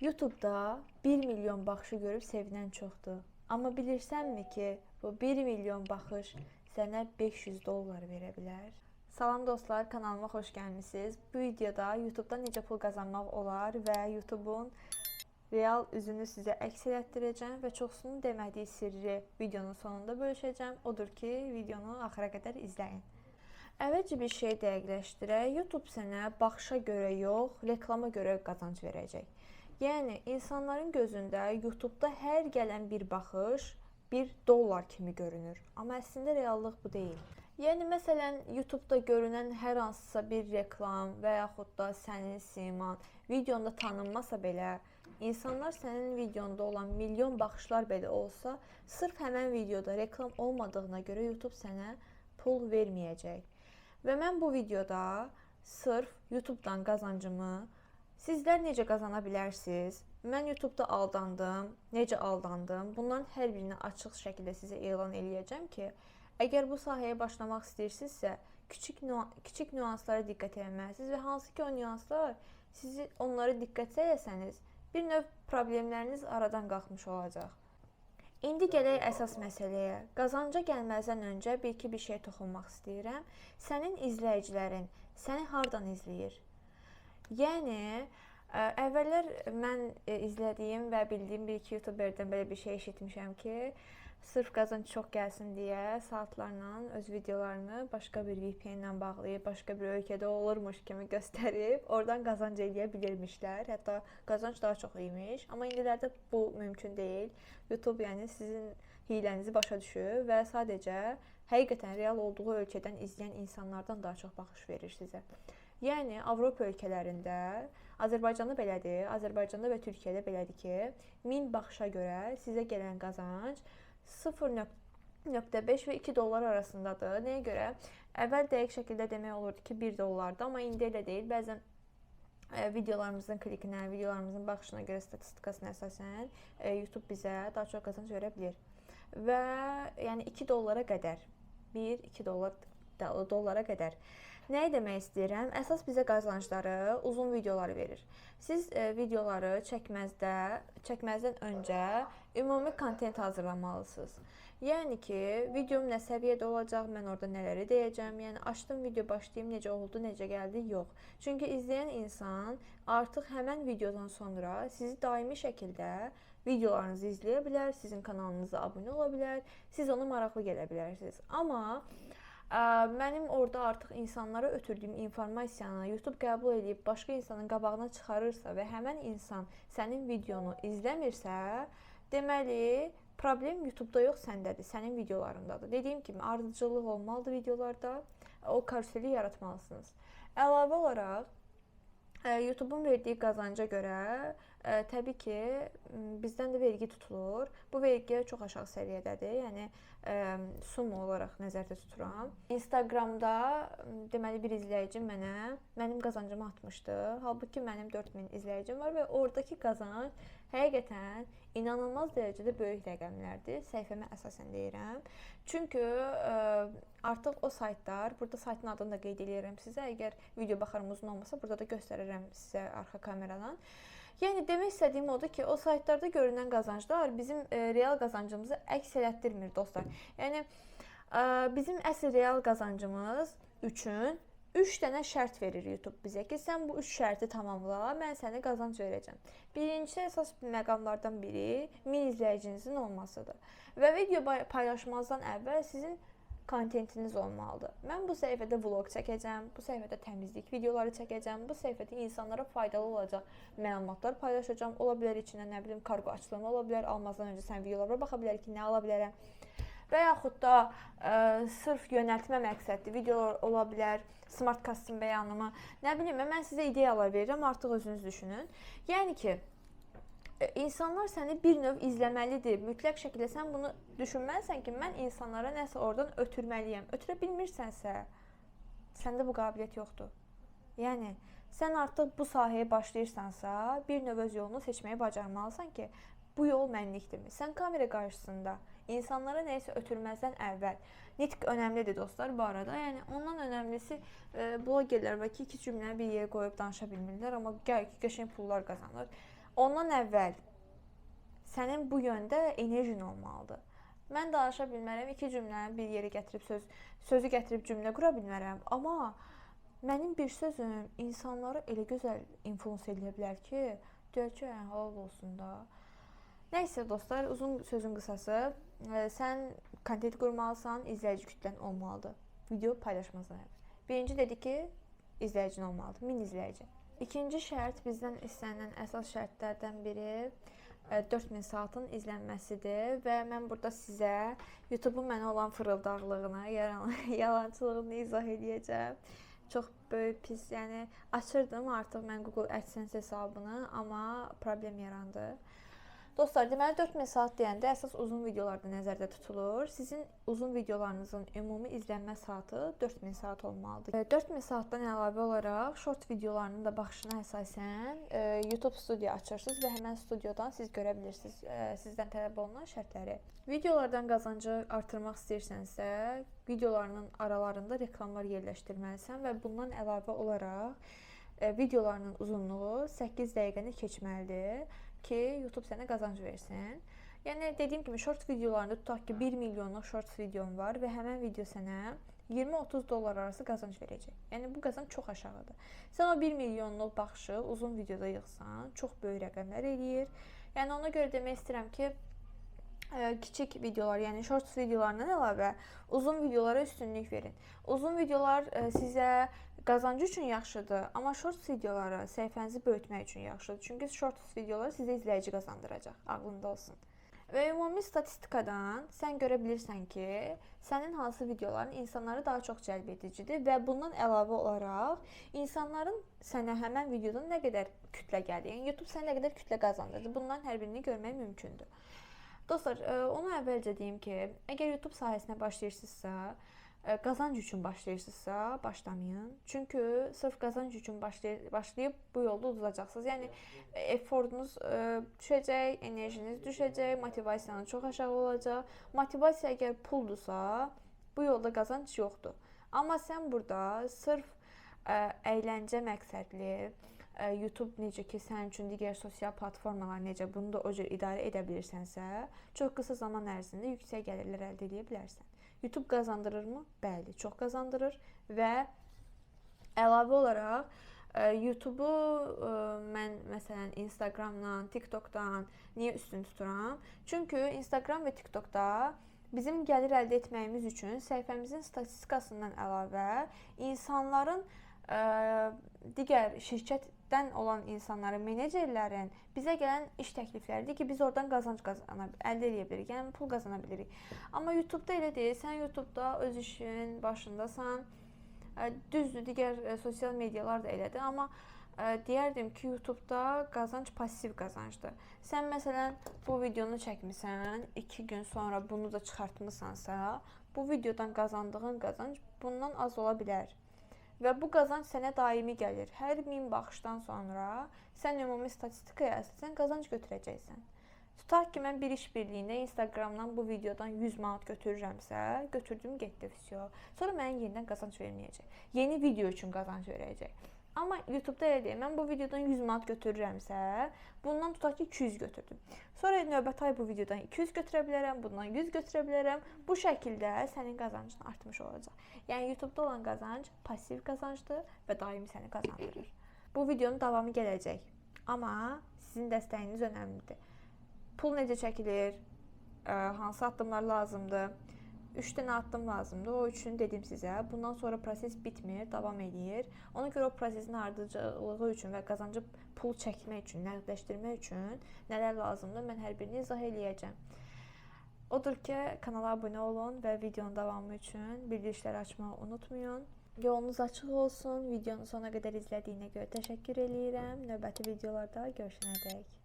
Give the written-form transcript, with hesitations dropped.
YouTube'da 1 milyon baxışı görüb sevinən çoxdur. Amma bilirsənmi ki, bu 1 milyon baxış sənə 500 dollar verə bilər? Salam dostlar, kanalıma xoş gəlmisiniz. Bu videoda YouTube'da necə pul qazanmaq olar və YouTube'un real üzünü sizə əks etdirəcəm və çoxsunun demədiyi sirri videonun sonunda bölüşəcəm. Odur ki, videonu axıra qədər izləyin. Əvvəlcə bir şey dəqiqləşdirək. YouTube sənə baxışa görə yox, reklama görə qazanc verəcək. Yəni, insanların gözündə YouTube'da hər gələn bir baxış 1 dollar kimi görünür. Amma əslində reallıq bu deyil. Yəni, məsələn, YouTube'da görünən hər hansısa bir reklam və yaxud da sənin siman videonda tanınmasa belə, insanlar sənin videonda olan milyon baxışlar belə olsa, sırf həmən videoda reklam olmadığına görə YouTube sənə pul verməyəcək. Və mən bu videoda sırf YouTube'dan qazancımı sizlər necə qazana bilərsiniz? Mən YouTube'da aldandım, necə aldandım? Bunların hər birini açıq şəkildə sizə elan eləyəcəm ki, əgər bu sahəyə başlamaq istəyirsinizsə, kiçik nüanslara diqqət etməlisiniz və hansı ki o nüanslar sizi onlara diqqət etsəniz, bir növ problemləriniz aradan qalxmış olacaq. İndi gələk əsas məsələyə. Qazanca gəlməzdən öncə bir şey toxunmaq istəyirəm. Sənin izləyicilərin səni hardan izləyir? Yəni, əvvəllər mən izlədiyim və bildiyim bir-iki YouTuberdən belə bir şey eşitmişəm ki, sırf qazanc çox gəlsin deyə saatlarla öz videolarını başqa bir VPN-lə bağlayıb, başqa bir ölkədə olurmuş kimi göstərib, oradan qazanc eləyə bilirmişlər. Hətta qazanc daha çox imiş. Amma indilərdə bu mümkün deyil. YouTube yəni sizin hilənizi başa düşür və sadəcə həqiqətən real olduğu ölkədən izləyən insanlardan daha çox baxış verir sizə. Yəni, Avropa ölkələrində, Azərbaycanda belədir, Azərbaycanda və Türkiyədə belədir ki, 1000 baxışa görə sizə gələn qazanc 0,5 və 2 dollar arasındadır. Nəyə görə? Əvvəl dəqiq şəkildə demək olurdu ki, 1 dollardır, amma indi elə deyil. Bəzən videolarımızın klikinə, videolarımızın baxışına görə statistikasına əsasən YouTube bizə daha çox qazanc verə bilir. Və yəni 2 dollara qədər, 1-2 dollara qədər. Nəyi demək istəyirəm? Əsas bizə qazancları uzun videolar verir. Siz videoları çəkməzdən öncə ümumi kontent hazırlamalısınız. Yəni ki, videom nə səviyyədə olacaq, mən orada nələri deyəcəm, yəni açdım video başlayayım, necə oldu, necə gəldi, yox. Çünki izləyən insan artıq həmən videodan sonra sizi daimi şəkildə videolarınızı izləyə bilər, sizin kanalınıza abunə ola bilər, siz onu maraqlı gələ bilərsiniz. Amma mənim orada artıq insanlara ötürdüyüm informasiyanı YouTube qəbul edib başqa insanın qabağına çıxarırsa və həmən insan sənin videonu izləmirsə, deməli, problem YouTube'da yox, səndədir, sənin videolarındadır. Dediyim kimi, ardıcıllıq olmalıdır videolarda, o karuseli yaratmalısınız. Əlavə olaraq, YouTube'un verdiyi qazanca görə təbii ki, bizdən də vergi tutulur. Bu vergi çox aşağı səviyyədədir, yəni summa olaraq nəzərdə tuturam. Instagramda deməli bir izləyici mənim qazancımı atmışdı. Halbuki mənim 4000 izləyicim var və oradakı qazanc həqiqətən inanılmaz dərəcədə böyük rəqəmlərdir. Səhifəmə əsasən deyirəm. Çünki artıq o saytlar, burada saytın adını da qeyd edirəm sizə. Əgər video baxarım uzun olmasa, burada da göstərirəm sizə arxa kameradan. Yəni, demək istədiyim odur ki, o saytlarda görünən qazanclar bizim real qazancımızı əks elətdirmir, dostlar. Yəni, bizim əsl real qazancımız üçün 3 dənə şərt verir YouTube bizə ki, sən bu 3 şərti tamamla, mən sənə qazanc verəcəm. Birincisi, əsas məqamlardan biri 1000 izləyicinizin olmasıdır. Və video paylaşmazdan əvvəl sizin kontentiniz olmalıdır. Mən bu səhifədə vlog çəkəcəm, bu səhifədə təmizlik videoları çəkəcəm, bu səhifədə insanlara faydalı olacaq məlumatlar paylaşacağım. Ola bilər içində, nə bilim, kargo açılımı ola bilər, almazdan öncə sən videolara baxa bilər ki, nə ala bilərəm. Və yaxud da sırf yönəltmə məqsədli videolar ola bilər, smart custom bəyanımı, nə bilim, mən sizə ideyalar verirəm, artıq özünüz düşünün. Yəni ki, İnsanlar səni bir növ izləməlidir. Mütləq şəkildə sən bunu düşünməlisən ki, mən insanlara nəsə oradan ötürməliyəm. Ötürə bilmirsənsə, səndə bu qabiliyyət yoxdur. Yəni, sən artıq bu sahəyə başlayırsansa, bir növ öz yolunu seçməyi bacarmalısan ki, bu yol mənlikdirmi? Sən kamera qarşısında insanlara nəyisə ötürməzdən əvvəl, nitq önəmlidir dostlar bu arada. Yəni, ondan önəmlisi blogerlər var ki, iki cümləni bir yerə qoyub danışa bilmirlər, amma gəl ki, qəşəng pullar qazanır. Ondan əvvəl sənin bu yöndə enerjin olmalıdır. Mən danışa bilmərəm, iki cümləni bir yerə gətirib sözü gətirib cümlə qura bilmərəm, amma mənim bir sözüm insanları elə gözəl influence edə bilər ki, deyək ki, halal olsun da. Nəysə dostlar, uzun sözün qısası, sən kontent qurmalısan, izləyici kütlən olmalıdır. Video paylaşmalısan. Birinci dedi ki, izləyicin olmalıdır, 1000 izləyici. İkinci şərt, bizdən istənilən əsas şərtlərdən biri 4000 saatın izlənməsidir və mən burada sizə YouTube-un mənə olan fırıldaqlığını, yalançılığını izah edəcəm. Çox böyük pis, yəni açırdım artıq mən Google AdSense hesabını, amma problem yarandı. Dostlar, deməli 4000 saat deyəndə əsas uzun videolarda nəzərdə tutulur. Sizin uzun videolarınızın ümumi izlənmə saatı 4000 saat olmalıdır. 4000 saatdan əlavə olaraq short videolarının da baxışına əsasən YouTube Studio açırsınız və həmən studiodan siz görə bilirsiniz sizdən tələb olunan şərtləri. Videolardan qazancı artırmaq istəyirsənsə, videolarının aralarında reklamlar yerləşdirməlisən və bundan əlavə olaraq videolarının uzunluğu 8 dəqiqəni keçməlidir ki, YouTube sənə qazanc versin. Yəni, dediyim kimi, short videolarında tutaq ki, 1 milyonluq short videon var və həmən video sənə 20-30 dollar arası qazanc verəcək. Yəni, bu qazanc çox aşağıdır. Sən o 1 milyonluq baxışı uzun videoda yığsan, çox böyük rəqəmlər eləyir. Yəni, ona görə demək istəyirəm ki, kiçik videolar, yəni short videolarından əlavə uzun videolara üstünlük verin. Uzun videolar sizə qazancı üçün yaxşıdır, amma short videoları səhifənizi böyütmək üçün yaxşıdır. Çünki short videolar sizə izləyici qazandıracaq, ağlında olsun. Və ümumi statistikadan sən görə bilirsən ki, sənin hansı videoların insanları daha çox cəlb edicidir və bundan əlavə olaraq insanların sənə həmən videodan nə qədər kütlə gəlir, yəni YouTube sənə nə qədər kütlə qazandırır, bunların hər birini görmək mümkündür. Dostlar, onu əvvəlcə deyim ki, əgər YouTube sahəsinə başlayırsınızsa, qazanc üçün başlayırsınızsa, başlamayın. Çünki sırf qazanc üçün başlayıb bu yolda uduzacaqsınız. Yəni, effortunuz düşəcək, enerjiniz düşəcək, motivasiyanız çox aşağı olacaq. Motivasiya əgər puldursa, bu yolda qazanc yoxdur. Amma sən burada sırf əyləncə məqsədli, YouTube necə ki, sənin üçün digər sosial platformalar necə, bunu da o cür idarə edə bilirsənsə, çox qısa zaman ərzində yüksək gəlirlər əldə edə bilərsən. YouTube qazandırırmı? Bəli, çox qazandırır və əlavə olaraq YouTube-u mən məsələn Instagramdan, TikTokdan niyə üstün tuturam? Çünki Instagram və TikTokda bizim gəlir əldə etməyimiz üçün səhifəmizin statistikasından əlavə insanların digər şirkətdən olan insanların, menecerlərin bizə gələn iş təklifləridir ki, biz oradan qazanc əldə edə bilirik, yəni pul qazana bilirik. Amma YouTube-da elə deyil, sən YouTube-da öz işin başındasan, düzdür, digər sosial medialar da elədir, amma deyərdim ki, YouTube-da qazanc pasiv qazancdır. Sən məsələn bu videonu çəkmisən, 2 gün sonra bunu da çıxartmısansa, bu videodan qazandığın qazanc bundan az ola bilər. Və bu qazanc sənə daimi gəlir. Hər 1000 baxışdan sonra sən ümumi statistikaya əsasən qazanc götürəcəksən. Tutaq ki, mən bir iş birliyində Instagramdan bu videodan 100 manat götürürəmsə, götürdüm, getdi, vəsiyo. Sonra mənə yenidən qazanc verməyəcək. Yeni video üçün qazanc verəcək. Amma YouTube-da elə deyil, mən bu videodan 100 manat götürürəmsə, bundan tutaq ki, 200 götürdüm. Sonra növbəti ay bu videodan 200 götürə bilərəm, bundan 100 götürə bilərəm. Bu şəkildə sənin qazancın artmış olacaq. Yəni YouTube-da olan qazanc pasiv qazancdır və daimi səni qazandırır. Bu videonun davamı gələcək. Amma sizin dəstəyiniz önəmlidir. Pul necə çəkilir? Hansı addımlar lazımdır? 3 dənə addım lazımdır. O üçün dedim sizə. Bundan sonra proses bitmir, davam edir. Ona görə o prosesin ardıcılığı üçün və qazancı pul çəkmək üçün, nəqdləşdirmək üçün nələr lazımdır, mən hər birini izah eləyəcəm. Odur ki, kanala abunə olun və videonun davamı üçün bildirişləri açmağı unutmayın. Yolunuz açıq olsun. Videonu sona qədər izlədiyinə görə təşəkkür eləyirəm. Növbəti videolarda görüşənədək.